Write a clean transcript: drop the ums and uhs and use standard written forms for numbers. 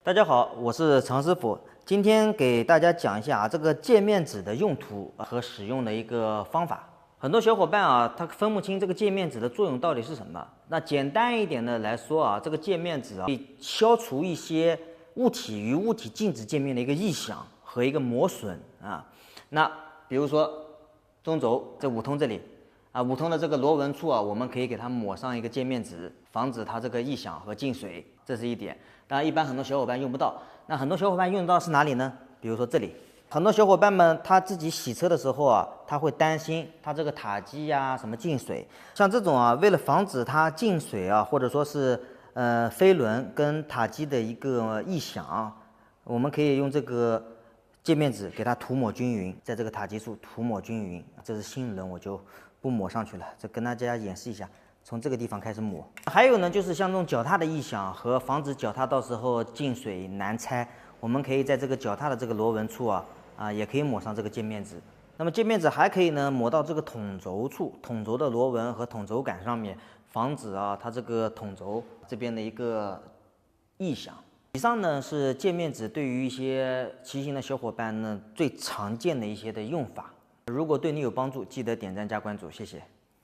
大家好，我是常师傅，今天给大家讲一下这个界面纸的用途和使用的一个方法。很多小伙伴他分不清这个界面纸的作用到底是什么。那简单一点的来说这个界面纸可以消除一些物体与物体静止界面的一个异响和一个磨损那比如说中轴这五通这里五通的这个螺纹处我们可以给它抹上一个界面纸，防止它这个异响和进水，这是一点。当然，一般很多小伙伴用不到。那很多小伙伴用到是哪里呢？比如说这里，很多小伙伴们他自己洗车的时候他会担心他这个塔基什么进水。像这种为了防止它进水或者说是飞轮跟塔基的一个异响，我们可以用这个界面纸给它涂抹均匀，在这个塔基处涂抹均匀。这是新轮，我就不抹上去了，这跟大家演示一下，从这个地方开始抹。还有呢，就是像这种脚踏的异响和防止脚踏到时候进水难拆，我们可以在这个脚踏的这个螺纹处也可以抹上这个界面纸。那么界面纸还可以呢抹到这个筒轴处，筒轴的螺纹和筒轴杆上面，防止它这个筒轴这边的一个异响。以上呢是界面纸对于一些骑行的小伙伴呢最常见的一些的用法。如果对你有帮助，记得点赞加关注，谢谢。